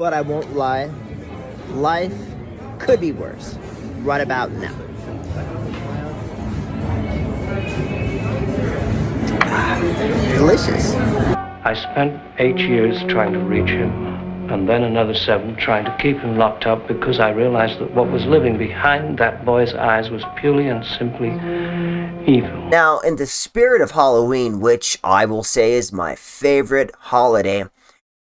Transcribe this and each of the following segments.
but I won't lie, life could be worse right about now. Delicious. I spent 8 years trying to reach him, and then another 7 trying to keep him locked up because I realized that what was living behind that boy's eyes was purely and simply evil. Now, in the spirit of Halloween, which I will say is my favorite holiday,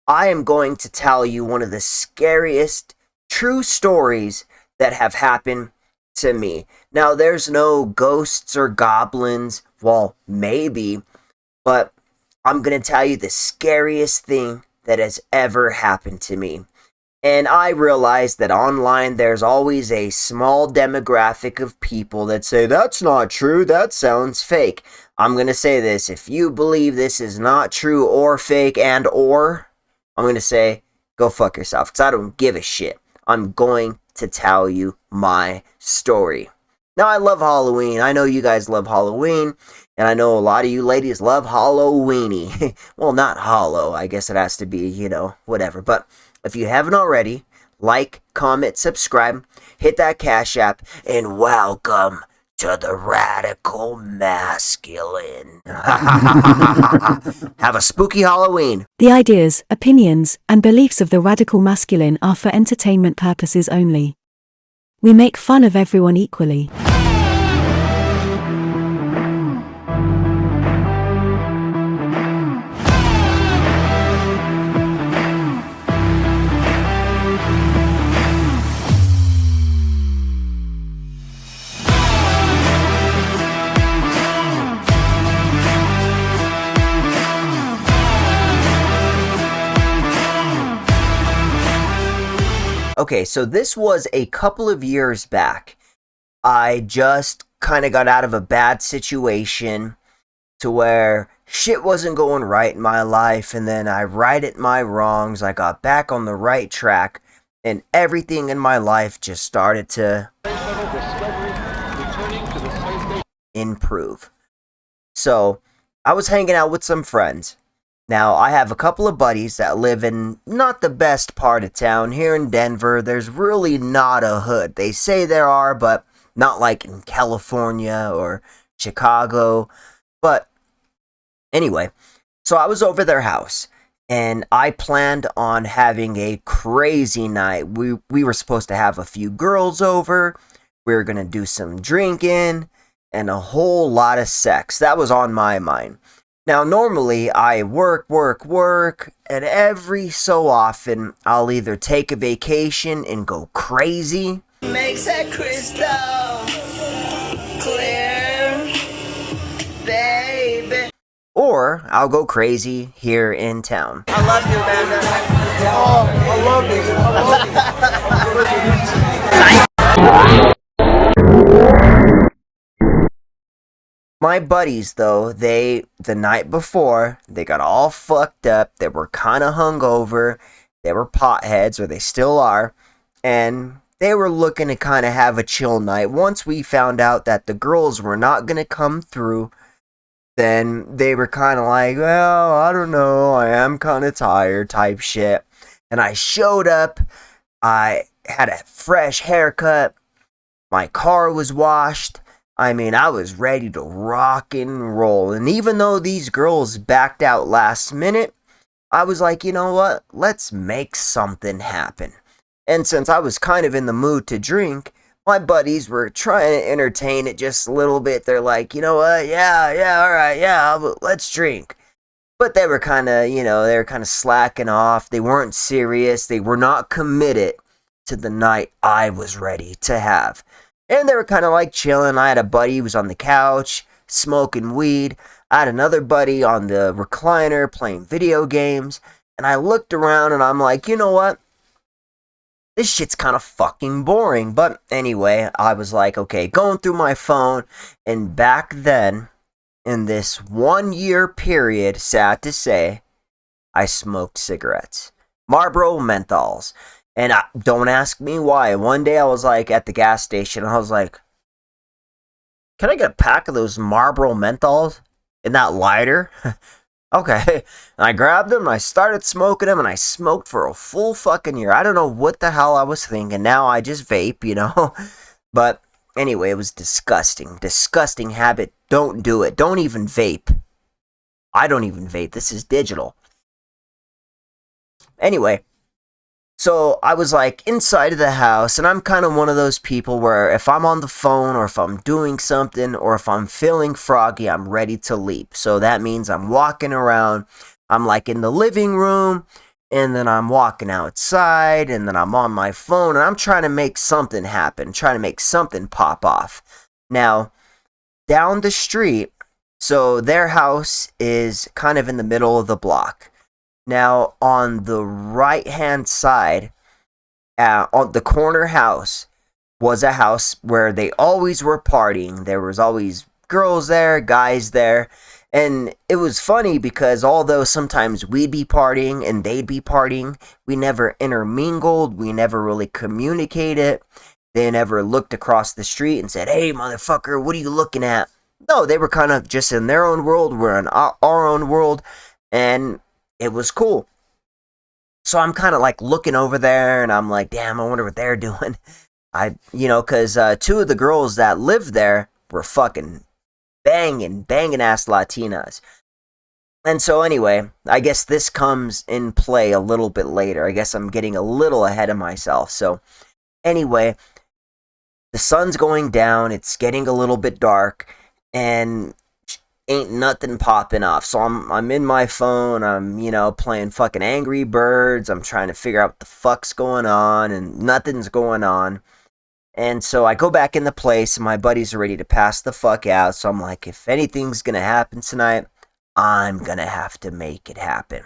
I am going to tell you one of the scariest true stories that have happened to me. Now, there's no ghosts or goblins, well, maybe, but I'm going to tell you the scariest thing that has ever happened to me. And I realize that online there's always a small demographic of people that say, that's not true, that sounds fake. I'm going to say this, if you believe this is not true or fake I'm going to say, go fuck yourself, because I don't give a shit. I'm going to tell you my story. Now, I love Halloween. I know you guys love Halloween, and I know a lot of you ladies love Halloweeny. Well, not hollow. I guess it has to be, whatever. But if you haven't already, like, comment, subscribe, hit that Cash App, and welcome to the Radical Masculine. Have a spooky Halloween. The ideas, opinions, and beliefs of the Radical Masculine are for entertainment purposes only. We make fun of everyone equally. Okay, so this was a couple of years back. I just kind of got out of a bad situation to where shit wasn't going right in my life, and then I righted my wrongs. I got back on the right track, and everything in my life just started to improve. So, I was hanging out with some friends. Now, I have a couple of buddies that live in not the best part of town. Here in Denver, there's really not a hood. They say there are, but not like in California or Chicago. But anyway, so I was over their house, and I planned on having a crazy night. We were supposed to have a few girls over. We were going to do some drinking and a whole lot of sex. That was on my mind. Now, normally, I work, and every so often, I'll either take a vacation and go crazy. Makes that crystal clear, baby. Or, I'll go crazy here in town. I love you, Amanda. Oh, I love you. My buddies, though, the night before, they got all fucked up. They were kind of hungover. They were potheads, or they still are. And they were looking to kind of have a chill night. Once we found out that the girls were not going to come through, then they were kind of like, well, I don't know. I am kind of tired type shit. And I showed up. I had a fresh haircut. My car was washed. I mean, I was ready to rock and roll. And even though these girls backed out last minute, I was like, you know what? Let's make something happen. And since I was kind of in the mood to drink, my buddies were trying to entertain it just a little bit. They're like, you know what? Yeah, all right, yeah, let's drink. But they were kind of, slacking off. They weren't serious. They were not committed to the night I was ready to have. And they were kind of like chilling. I had a buddy who was on the couch smoking weed. I had another buddy on the recliner playing video games. And I looked around and I'm like, you know what? This shit's kind of fucking boring. But anyway, I was like, okay, going through my phone. And back then, in this 1 year period, sad to say, I smoked cigarettes. Marlboro menthols. And don't ask me why. One day I was like at the gas station and I was like, can I get a pack of those Marlboro menthols in that lighter? Okay. And I grabbed them and I started smoking them and I smoked for a full fucking year. I don't know what the hell I was thinking. Now I just vape, you know? But anyway, it was disgusting. Disgusting habit. Don't do it. Don't even vape. I don't even vape. This is digital. Anyway, so I was like inside of the house, and I'm kind of one of those people where if I'm on the phone or if I'm doing something or if I'm feeling froggy, I'm ready to leap. So that means I'm walking around, I'm like in the living room, and then I'm walking outside, and then I'm on my phone, and I'm trying to make something happen, trying to make something pop off. Now, down the street, so their house is kind of in the middle of the block. Now, on the right hand side, on the corner house, was a house where they always were partying. There was always girls there, guys there. And it was funny because although sometimes we'd be partying and they'd be partying, we never intermingled. We never really communicated. They never looked across the street and said, "Hey, motherfucker, what are you looking at?" No, they were kind of just in their own world. We're in our own world. And it was cool. So I'm kind of like looking over there and I'm like, damn, I wonder what they're doing. Because two of the girls that lived there were fucking banging ass Latinas. And so anyway, I guess this comes in play a little bit later. I guess I'm getting a little ahead of myself. So anyway, the sun's going down. It's getting a little bit dark. And ain't nothing popping off. So I'm in my phone, I'm, playing fucking Angry Birds, I'm trying to figure out what the fuck's going on, and nothing's going on. And so I go back in the place, and my buddies are ready to pass the fuck out, so I'm like, if anything's gonna happen tonight, I'm gonna have to make it happen.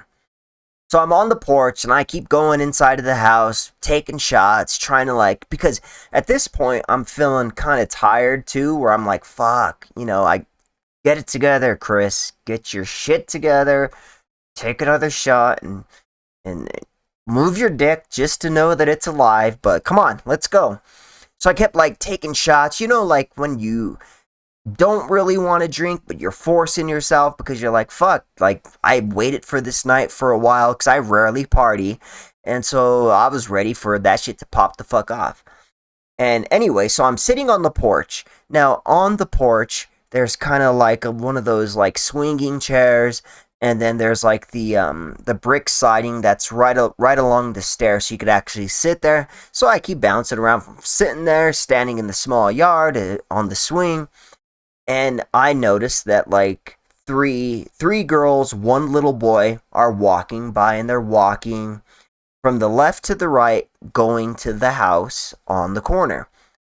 So I'm on the porch, and I keep going inside of the house, taking shots, trying to because at this point, I'm feeling kind of tired too, where I'm like, fuck, I get it together, Chris. Get your shit together. Take another shot and move your dick just to know that it's alive. But come on, let's go. So I kept taking shots. When you don't really want to drink, but you're forcing yourself because you're like, fuck. I waited for this night for a while because I rarely party. And so I was ready for that shit to pop the fuck off. And anyway, so I'm sitting on the porch. Now, on the porch, there's kind of one of those swinging chairs, and then there's the brick siding that's right along the stairs, so you could actually sit there. So I keep bouncing around from sitting there, standing in the small yard on the swing, and I noticed that three girls, one little boy are walking by, and they're walking from the left to the right, going to the house on the corner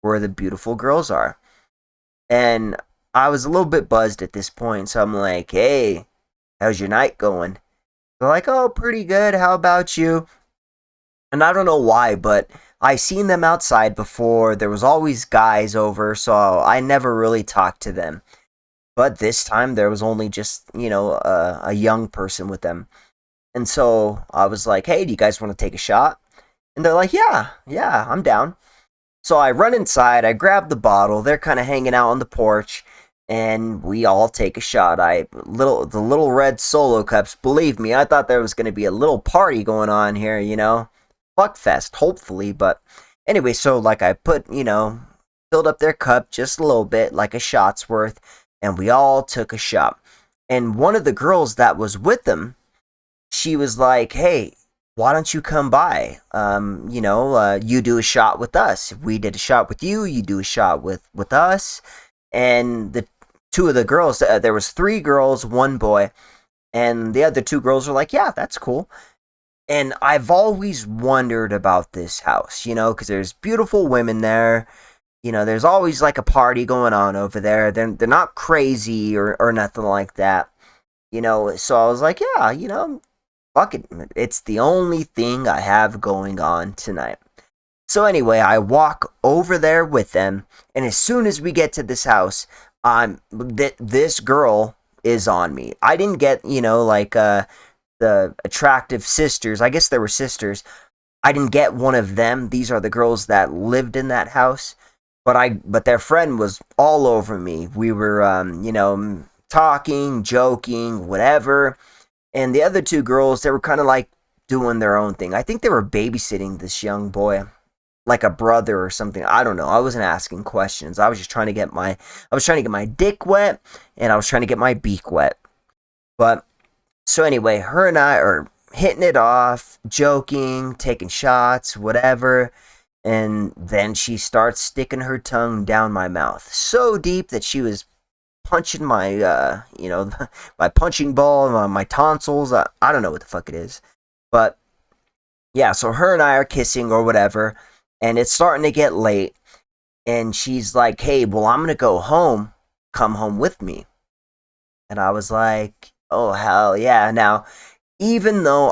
where the beautiful girls are. And I was a little bit buzzed at this point, so I'm like, "Hey, how's your night going?" They're like, "Oh, pretty good. How about you?" And I don't know why, but I seen them outside before. There was always guys over, so I never really talked to them. But this time there was only just, a young person with them. And so I was like, "Hey, do you guys want to take a shot?" And they're like, "Yeah, I'm down." So I run inside, I grab the bottle. They're kind of hanging out on the porch. And we all take a shot. The little red Solo cups. Believe me, I thought there was going to be a little party going on here, fuck fest, hopefully. But anyway, so I put, filled up their cup just a little bit, like a shot's worth, and we all took a shot. And one of the girls that was with them, she was like, "Hey, why don't you come by? You do a shot with us. If we did a shot with you, you do a shot with us." And the two of the girls, there was three girls, one boy, and the other two girls were like, "Yeah, that's cool." And I've always wondered about this house, because there's beautiful women there. There's always a party going on over there. They're not crazy or nothing like that. So I was like, "Yeah, fuck it. It's the only thing I have going on tonight." So anyway, I walk over there with them, and as soon as we get to this house, this girl is on me. I didn't get, the attractive sisters. I guess they were sisters. I didn't get one of them. These are the girls that lived in that house. But their friend was all over me. We were, talking, joking, whatever. And the other two girls, they were kind of like doing their own thing. I think they were babysitting this young boy, like a brother or something. I don't know. I wasn't asking questions. I was just trying to get my dick wet, and I was trying to get my beak wet. But so anyway, her and I are hitting it off, joking, taking shots, whatever. And then she starts sticking her tongue down my mouth so deep that she was punching my, my punching ball, my tonsils. I don't know what the fuck it is. But yeah, so her and I are kissing or whatever, and it's starting to get late. And she's like, hey, well, I'm going to go home. Come home with me. And I was like, oh, hell yeah. Now, even though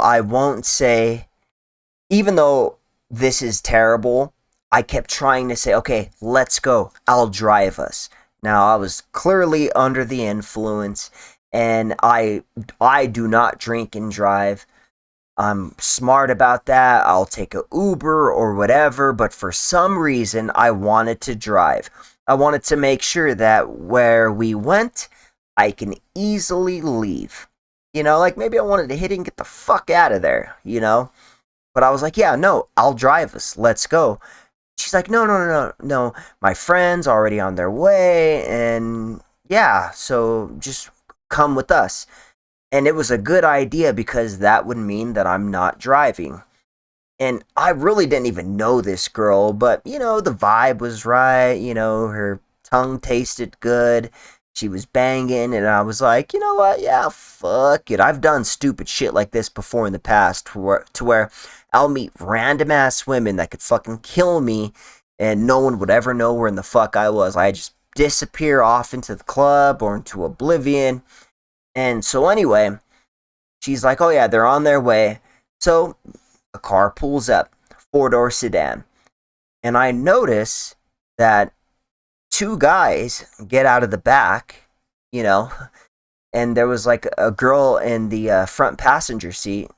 this is terrible, I kept trying to say, okay, let's go. I'll drive us. Now, I was clearly under the influence, and I do not drink and drive. I'm smart about that. I'll take a Uber or whatever, but for some reason, I wanted to drive. I wanted to make sure that where we went, I can easily leave. Like maybe I wanted to hit it and get the fuck out of there, But I was like, yeah, no, I'll drive us. Let's go. She's like, no. My friend's already on their way, and yeah, so just come with us. And it was a good idea because that would mean that I'm not driving. And I really didn't even know this girl, but the vibe was right. Her tongue tasted good. She was banging, and I was like, you know what? Yeah, fuck it. I've done stupid shit like this before in the past to where I'll meet random ass women that could fucking kill me, and no one would ever know where in the fuck I was. I just disappear off into the club or into oblivion. And so anyway, she's like, oh yeah, they're on their way. So a car pulls up, 4-door sedan. And I notice that two guys get out of the back, and there was like a girl in the front passenger seat.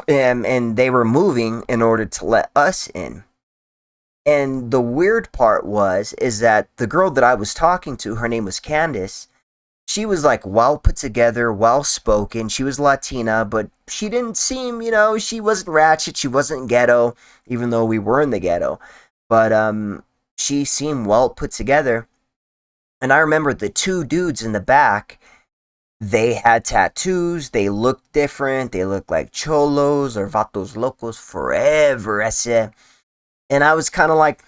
And they were moving in order to let us in. And the weird part is that the girl that I was talking to, her name was Candace. She was like well put together, well spoken. She was Latina, but she didn't seem, she wasn't ratchet, she wasn't ghetto, even though we were in the ghetto. But she seemed well put together. And I remember the two dudes in the back, they had tattoos, they looked different, they looked like cholos or vatos locos forever, ese. And I was kind of like,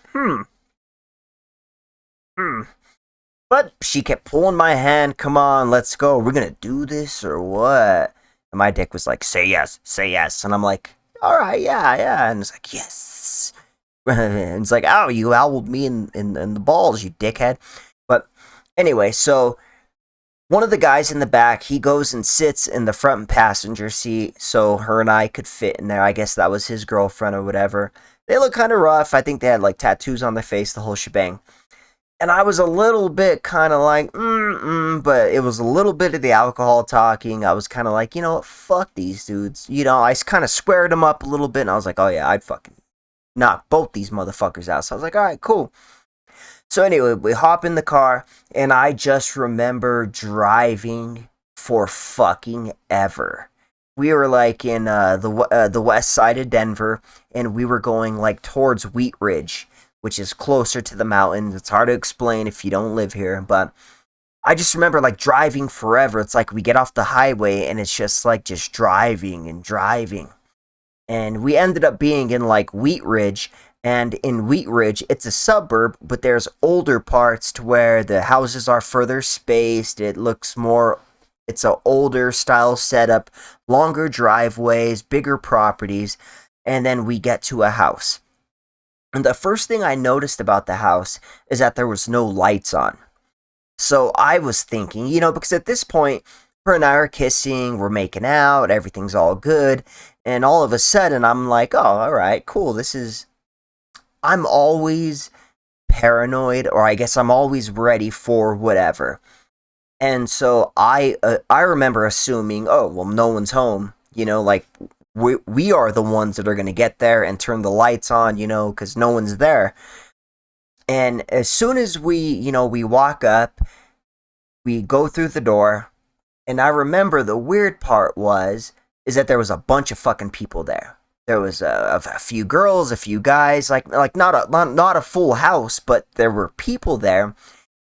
But she kept pulling my hand. Come on, let's go. We're going to do this or what? And my dick was like, say yes, say yes. And I'm like, all right, yeah. And it's like, yes. And it's like, oh, you owled me in the balls, you dickhead. But anyway, so one of the guys in the back, he goes and sits in the front passenger seat so her and I could fit in there. I guess that was his girlfriend or whatever. They look kind of rough. I think they had like tattoos on their face, the whole shebang. And I was a little bit kind of like, but it was a little bit of the alcohol talking. I was kind of like, what, fuck these dudes. I kind of squared them up a little bit, and I was like, oh yeah, I'd fucking knock both these motherfuckers out. So I was like, all right, cool. So anyway, we hop in the car, and I just remember driving for fucking ever. We were like in the west side of Denver, and we were going like towards Wheat Ridge, which is closer to the mountains. It's hard to explain if you don't live here, but I just remember like driving forever. It's like we get off the highway and it's just like just driving and driving. And we ended up being in like Wheat Ridge, and in Wheat Ridge, it's a suburb, but there's older parts to where the houses are further spaced. It's an older style setup, longer driveways, bigger properties, and then we get to a house. And the first thing I noticed about the house is that there was no lights on. So I was thinking, because at this point, her and I are kissing, we're making out, everything's all good. And all of a sudden, I'm like, oh, all right, cool. I'm always paranoid, or I guess I'm always ready for whatever. And so I remember assuming, oh, well, no one's home. Like we are the ones that are going to get there and turn the lights on, because no one's there. And as soon as we walk up, we go through the door, And I remember the weird part is that there was a bunch of fucking people there. There was a few girls, a few guys, like not a full house, but there were people there.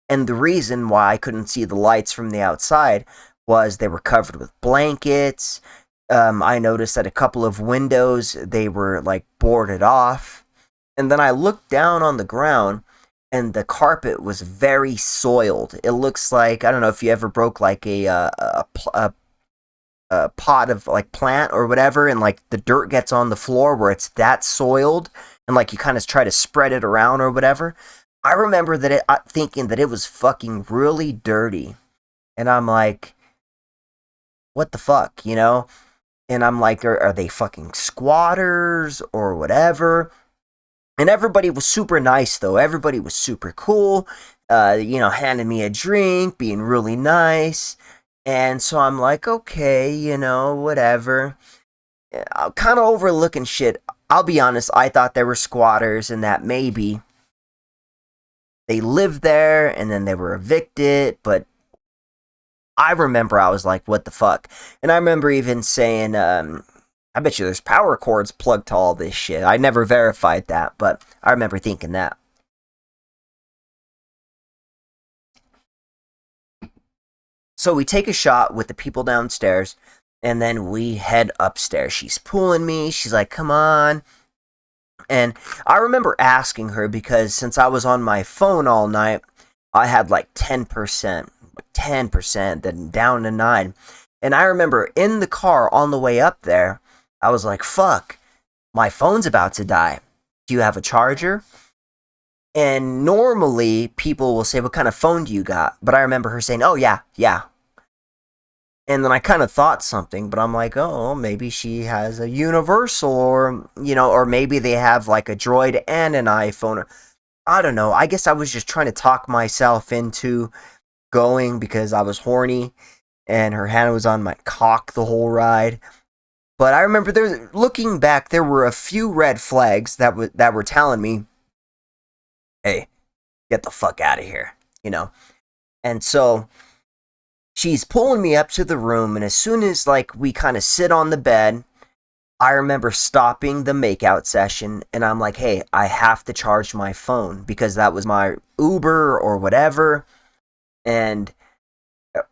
And the reason why I couldn't see the lights from the outside was they were covered with blankets. I noticed that a couple of windows, they were like boarded off. And then I looked down on the ground and the carpet was very soiled. It looks like, I don't know if you ever broke like a pot of like plant or whatever, and like the dirt gets on the floor where it's that soiled, and like you kind of try to spread it around or whatever. I remember thinking that it was fucking really dirty, and I'm like, what the fuck, you know? And I'm like, are they fucking squatters or whatever? And everybody was super nice though. Everybody was super cool. Handing me a drink, being really nice. And so I'm like, okay, whatever. I'm kind of overlooking shit. I'll be honest, I thought they were squatters and that maybe they lived there and then they were evicted, but I remember I was like, what the fuck? And I remember even saying, I bet you there's power cords plugged to all this shit. I never verified that, but I remember thinking that. So we take a shot with the people downstairs, and then we head upstairs. She's pulling me. She's like, come on. And I remember asking her because since I was on my phone all night, I had like 10%, then down to 9. And I remember in the car on the way up there, I was like, fuck, my phone's about to die. Do you have a charger? And normally people will say, what kind of phone do you got? But I remember her saying, oh, yeah. And then I kind of thought something, but I'm like, oh, maybe she has a Universal or maybe they have like a Droid and an iPhone. Or, I don't know. I guess I was just trying to talk myself into going because I was horny and her hand was on my cock the whole ride. But I remember looking back, there were a few red flags that were telling me, hey, get the fuck out of here, And so she's pulling me up to the room, and as soon as like we kind of sit on the bed, I remember stopping the makeout session, and I'm like, hey, I have to charge my phone because that was my Uber or whatever,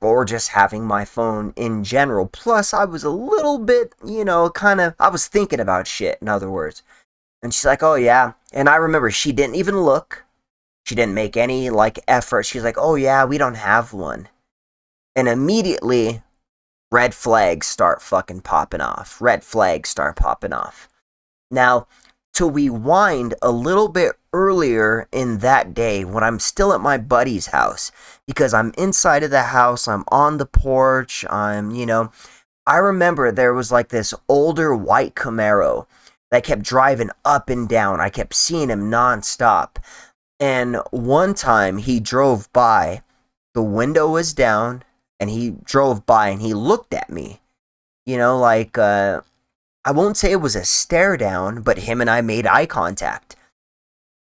or just having my phone in general. Plus, I was a little bit, I was thinking about shit, in other words. And she's like, oh yeah. And I remember she didn't even look. She didn't make any, like, effort. She's like, oh yeah, we don't have one. And immediately, red flags start fucking popping off. Red flags start popping off. Now, to rewind a little bit earlier in that day when I'm still at my buddy's house, because I'm inside of the house, I'm on the porch, I remember there was like this older white Camaro that kept driving up and down. I kept seeing him nonstop. And one time he drove by, the window was down, and he drove by and he looked at me. I won't say it was a stare down, but him and I made eye contact.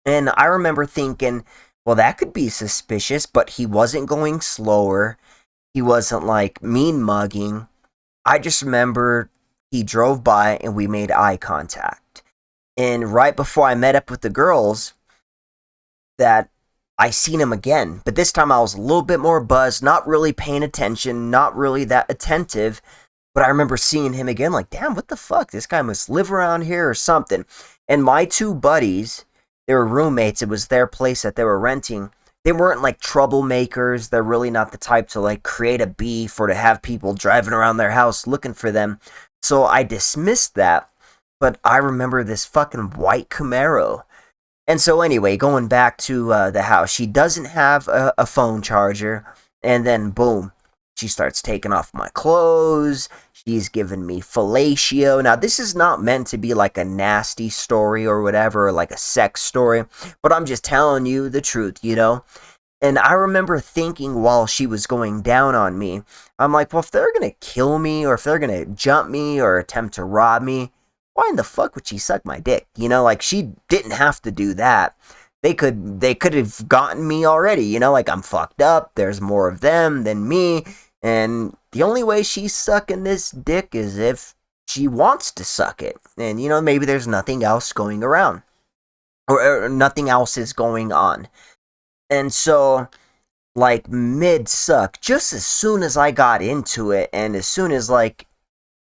And I remember thinking, well, that could be suspicious, but he wasn't going slower. He wasn't like mean mugging. I just remember he drove by and we made eye contact. And right before I met up with the girls, that I seen him again. But this time I was a little bit more buzzed, not really paying attention, not really that attentive. But I remember seeing him again, like, damn, what the fuck? This guy must live around here or something. And my two buddies, they were roommates. It was their place that they were renting. They weren't like troublemakers. They're really not the type to like create a beef or to have people driving around their house looking for them. So I dismissed that. But I remember this fucking white Camaro. And so anyway, going back to the house, she doesn't have a phone charger. And then boom. She starts taking off my clothes. She's giving me fellatio. Now, this is not meant to be like a nasty story or whatever, or like a sex story, but I'm just telling you the truth, And I remember thinking while she was going down on me, I'm like, well, if they're going to kill me or if they're going to jump me or attempt to rob me, why in the fuck would she suck my dick? Like she didn't have to do that. They could have gotten me already, like I'm fucked up. There's more of them than me. And the only way she's sucking this dick is if she wants to suck it. And, maybe there's nothing else going around. Or nothing else is going on. And so, like, mid-suck, just as soon as I got into it, and as soon as, like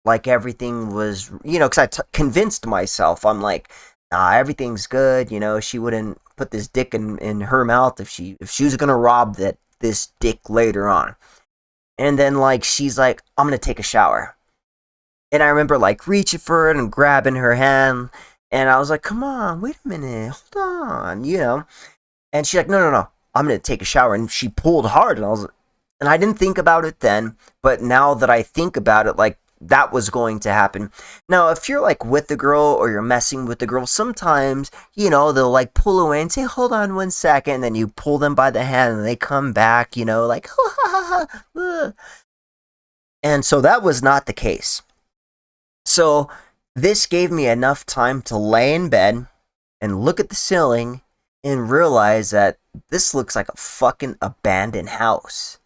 everything was, because I convinced myself, I'm like, nah, everything's good, she wouldn't put this dick in her mouth if she was gonna rob this dick later on. And then, like, she's like, I'm gonna take a shower. And I remember, like, reaching for it and grabbing her hand, and I was like, come on, wait a minute, hold on, And she's like, no, I'm gonna take a shower. And she pulled hard, and I didn't think about it then, but now that I think about it, like, that was going to happen. Now, if you're, like, with the girl, or you're messing with the girl, sometimes, they'll, like, pull away and say, hold on 1 second, and then you pull them by the hand, and they come back, like, ha ha ha. And so that was not the case. So this gave me enough time to lay in bed and look at the ceiling and realize that this looks like a fucking abandoned house.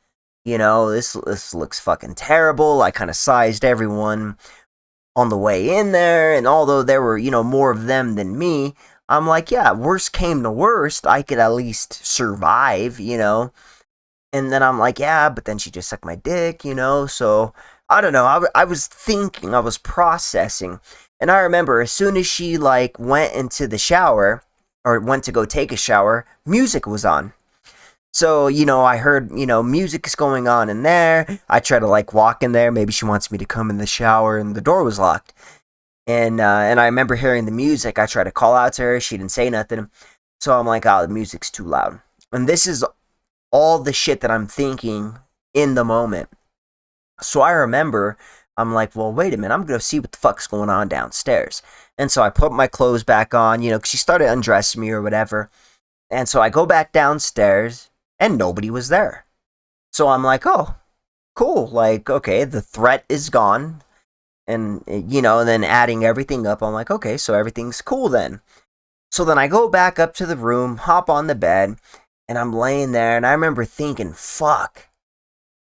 This looks fucking terrible. I kind of sized everyone on the way in there, and although there were, more of them than me, I'm like, yeah, worst came to worst, I could at least survive, And then I'm like, yeah, but then she just sucked my dick, so I don't know. I was thinking, I was processing. And I remember as soon as she, like, went into the shower, or went to go take a shower, music was on. So, I heard, music is going on in there. I try to, like, walk in there. Maybe she wants me to come in the shower, and the door was locked. And I remember hearing the music. I tried to call out to her. She didn't say nothing. So I'm like, oh, the music's too loud. And this is all the shit that I'm thinking in the moment. So I remember, I'm like, well, wait a minute, I'm going to see what the fuck's going on downstairs. And so I put my clothes back on, because she started undressing me or whatever. And so I go back downstairs, and nobody was there. So I'm like, oh, cool. Like, okay, the threat is gone. And, and then adding everything up, I'm like, okay, so everything's cool then. So then I go back up to the room, hop on the bed, and I'm laying there, and I remember thinking, fuck.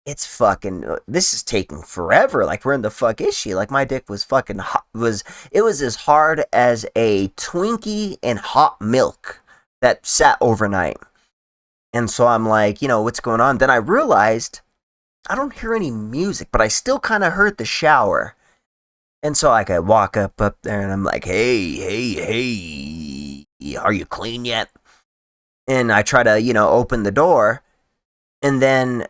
It's fucking, this is taking forever. Like, where in the fuck is she? Like, my dick was fucking hot. It was as hard as a Twinkie in hot milk that sat overnight. And so I'm like, what's going on? Then I realized I don't hear any music, but I still kind of heard the shower. And so I could walk up there, and I'm like, hey, are you clean yet? And I try to, open the door, and then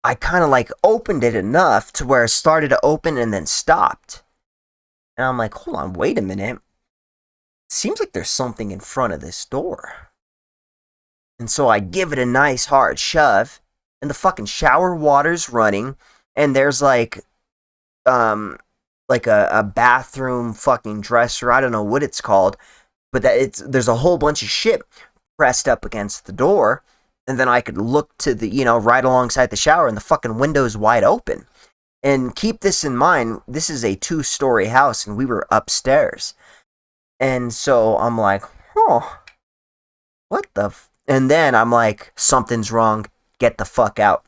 I kind of, like, opened it enough to where it started to open and then stopped. And I'm like, hold on, wait a minute. Seems like there's something in front of this door. And so I give it a nice hard shove, and the fucking shower water's running, and there's, like a bathroom fucking dresser. I don't know what it's called, but there's a whole bunch of shit pressed up against the door. And then I could look to the, right alongside the shower, and the fucking window's wide open. And keep this in mind, this is a 2-story house, and we were upstairs. And so I'm like, oh, what the and then I'm like, something's wrong, get the fuck out.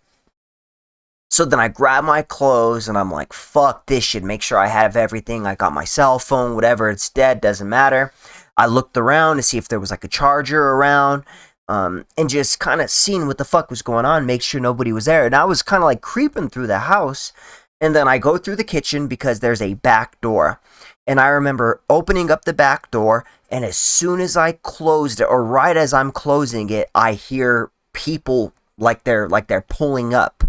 So then I grab my clothes, and I'm like, fuck this shit, make sure I have everything. I got my cell phone, whatever, it's dead, doesn't matter. I looked around to see if there was, like, a charger around. And just kind of seeing what the fuck was going on, make sure nobody was there. And I was kind of, like, creeping through the house, and then I go through the kitchen because there's a back door. And I remember opening up the back door, and as soon as I closed it, or right as I'm closing it, I hear people like they're pulling up.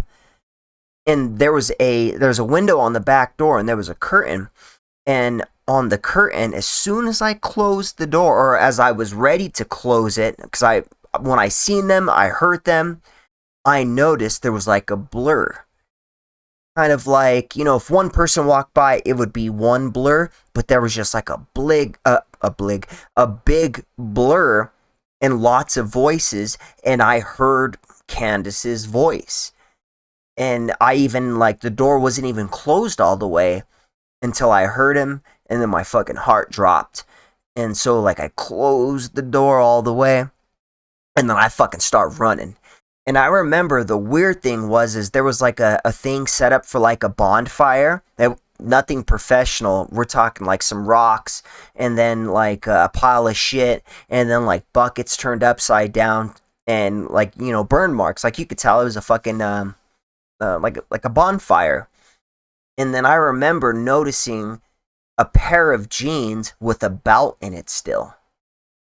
And there's a window on the back door, and there was a curtain. And on the curtain, as soon as I closed the door, or as I was ready to close it, because when I seen them, I heard them, I noticed there was, like, a blur. Kind of like, if one person walked by, it would be one blur, but there was just, like, a big blur and lots of voices, and I heard Candace's voice. And I even, like, the door wasn't even closed all the way until I heard him, and then my fucking heart dropped. And so, like, I closed the door all the way, and then I fucking start running. And I remember the weird thing was is there was like a thing set up for like a bonfire. That nothing professional. We're talking like some rocks and then like a pile of shit and then like buckets turned upside down and like burn marks. Like you could tell it was a fucking like a bonfire. And then I remember noticing a pair of jeans with a belt in it still.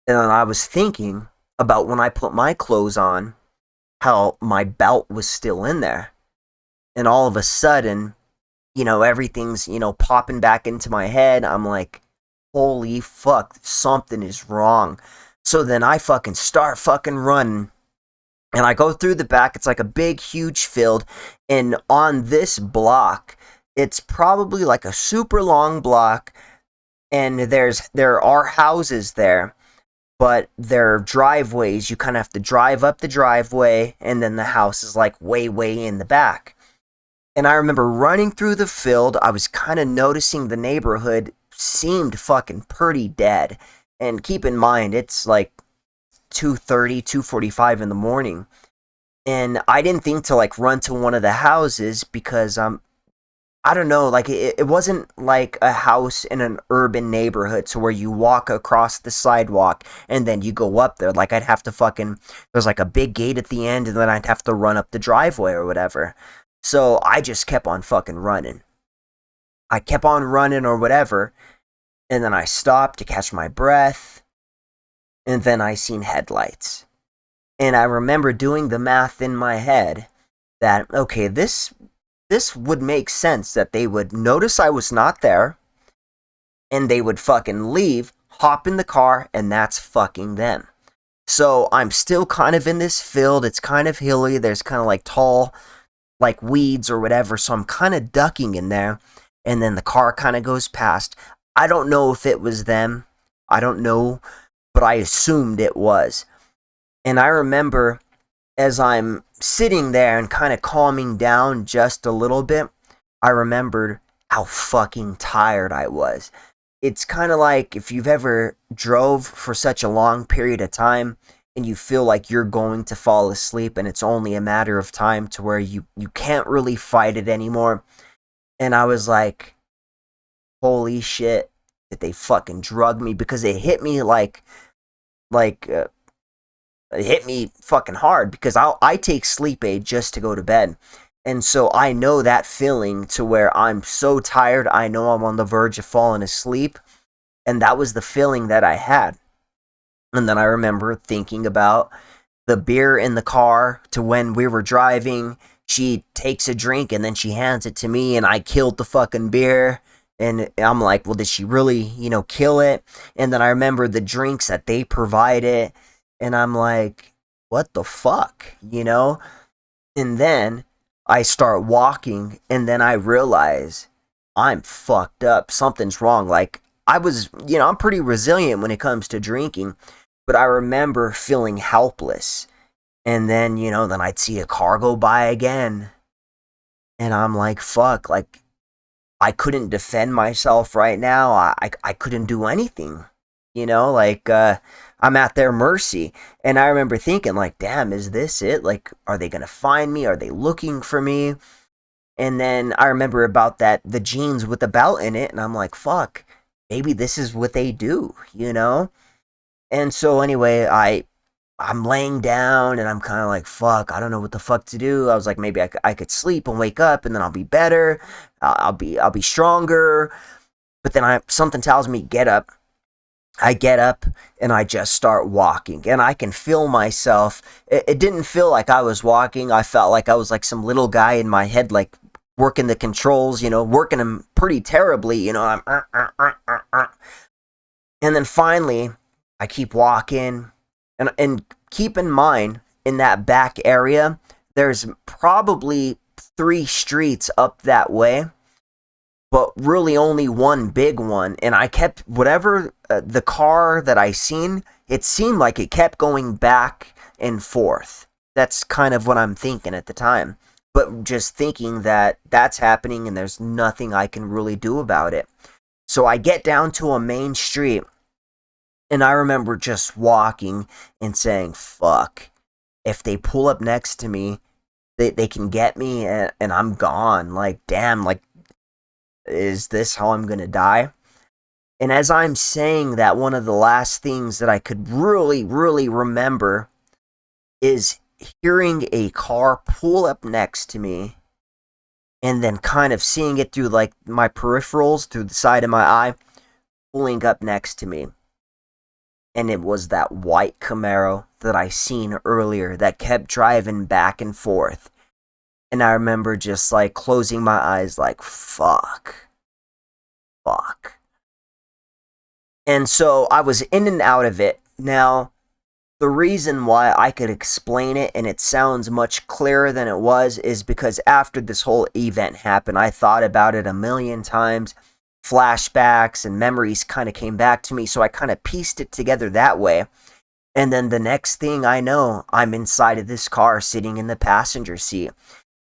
And then I was thinking about when I put my clothes on, how my belt was still in there. And all of a sudden, everything's, popping back into my head. I'm like, holy fuck, something is wrong. So then I fucking start fucking running. And I go through the back. It's like a big, huge field. And on this block, it's probably like a super long block. And there are houses there. But they're driveways. You kind of have to drive up the driveway. And then the house is like way, way in the back. And I remember running through the field. I was kind of noticing the neighborhood seemed fucking pretty dead. And keep in mind, it's like 2:30, 2:45 in the morning. And I didn't think to like run to one of the houses because I don't know, like it wasn't like a house in an urban neighborhood to where you walk across the sidewalk and then you go up there. Like I'd have to there's like a big gate at the end and then I'd have to run up the driveway or whatever. So I just kept on fucking running. I kept on running or whatever. And then I stopped to catch my breath. And then I seen headlights. And I remember doing the math in my head that, okay, this would make sense that they would notice I was not there. And they would fucking leave, hop in the car, and that's fucking them. So I'm still kind of in this field. It's kind of hilly. There's kind of like tall, like weeds or whatever. So I'm kind of ducking in there. And then the car kind of goes past. I don't know if it was them. I don't know. But I assumed it was. And I remember as I'm sitting there and kind of calming down just a little bit, I remembered how fucking tired I was. It's kind of like if you've ever drove for such a long period of time and you feel like you're going to fall asleep and it's only a matter of time to where you can't really fight it anymore. And I was like, holy shit, did they fucking drug me? Because it hit me it hit me fucking hard because I take sleep aid just to go to bed. And so I know that feeling to where I'm so tired, I know I'm on the verge of falling asleep. And that was the feeling that I had. And then I remember thinking about the beer in the car to when we were driving. She takes a drink and then she hands it to me and I killed the fucking beer. And I'm like, well, did she really, kill it? And then I remember the drinks that they provided. And I'm like, what the fuck, And then I start walking and then I realize I'm fucked up. Something's wrong. Like I was, I'm pretty resilient when it comes to drinking, but I remember feeling helpless. And then, then I'd see a car go by again. And I'm like, fuck, like I couldn't defend myself right now. I couldn't do anything, I'm at their mercy. And I remember thinking like, damn, is this it? Like, are they going to find me? Are they looking for me? And then I remember about the jeans with the belt in it. And I'm like, fuck, maybe this is what they do, And so anyway, I'm laying down and I'm kind of like, fuck, I don't know what the fuck to do. I was like, maybe I could sleep and wake up and then I'll be better. I'll be stronger. But then something tells me, get up. I get up and I just start walking and I can feel myself. It didn't feel like I was walking. I felt like I was like some little guy in my head, like working the controls, working them pretty terribly, I'm, and then finally I keep walking and keep in mind in that back area, there's probably 3 streets up that way. But really only one big one. And I kept, whatever the car that I seen, it seemed like it kept going back and forth. That's kind of what I'm thinking at the time. But just thinking that that's happening and there's nothing I can really do about it. So I get down to a main street. And I remember just walking and saying, fuck. if they pull up next to me, they can get me and I'm gone. Like, damn, like, is this how I'm gonna die? And as I'm saying that, one of the last things that I could really, really remember is hearing a car pull up next to me and then kind of seeing it through like my peripherals, through the side of my eye, pulling up next to me. And it was that white Camaro that I seen earlier that kept driving back and forth. And I remember just like closing my eyes like, fuck. And so I was in and out of it. Now, the reason why I could explain it and it sounds much clearer than it was is because after this whole event happened, I thought about it a million times. Flashbacks and memories kind of came back to me, so I kind of pieced it together that way. And then the next thing I know, I'm inside of this car sitting in the passenger seat.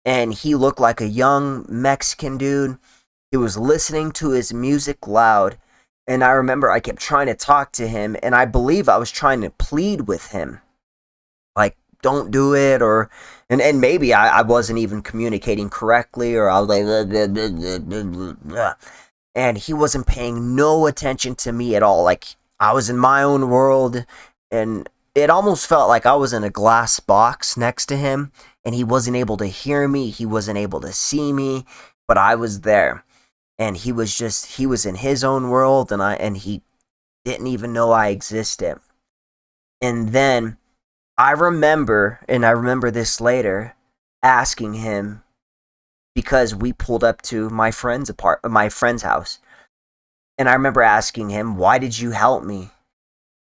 And he looked like a young Mexican dude. He was listening to his music loud. And I remember I kept trying to talk to him, and I believe I was trying to plead with him. Like, don't do it, or... And maybe I wasn't even communicating correctly, or I was like... Blah, blah, blah, blah, blah. And he wasn't paying no attention to me at all. Like, I was in my own world, and it almost felt like I was in a glass box next to him, and he wasn't able to hear me, he wasn't able to see me, but I was there. And he was in his own world, and he didn't even know I existed. And then I remember this later, asking him, because we pulled up to my friend's house. And I remember asking him, why did you help me?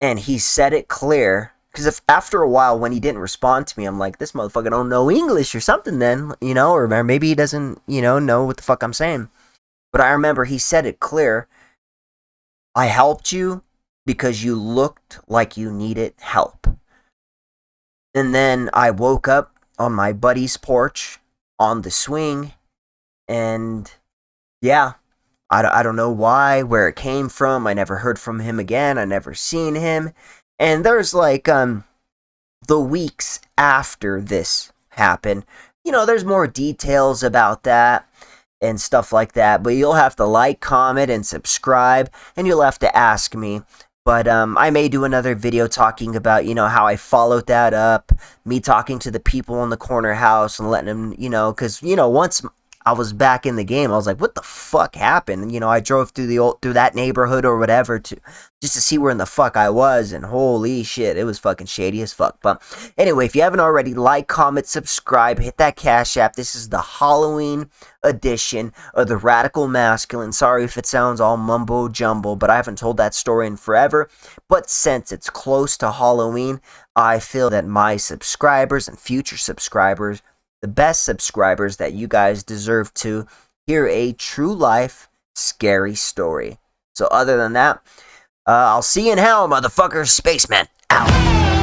And he said it clear, because if after a while when he didn't respond to me, I'm like, this motherfucker don't know English or something then, or maybe he doesn't, know what the fuck I'm saying. But I remember he said it clear. I helped you because you looked like you needed help. And then I woke up on my buddy's porch on the swing. And yeah, I don't know why, where it came from. I never heard from him again. I never seen him. And there's like the weeks after this happened. There's more details about that and stuff like that, but you'll have to like, comment, and subscribe, and you'll have to ask me. But I may do another video talking about, how I followed that up, me talking to the people in the corner house and letting them, because, once I was back in the game, I was like, what the fuck happened? And, I drove through that neighborhood or whatever just to see where in the fuck I was, and holy shit, it was fucking shady as fuck. But anyway, if you haven't already, like, comment, subscribe, hit that Cash App. This is the Halloween edition of the Radical Masculine. Sorry if it sounds all mumbo jumbo, but I haven't told that story in forever. But since it's close to Halloween, I feel that my subscribers and future subscribers, the best subscribers, that you guys deserve to hear a true life scary story. So other than that, I'll see you in hell, motherfuckers. Spaceman out.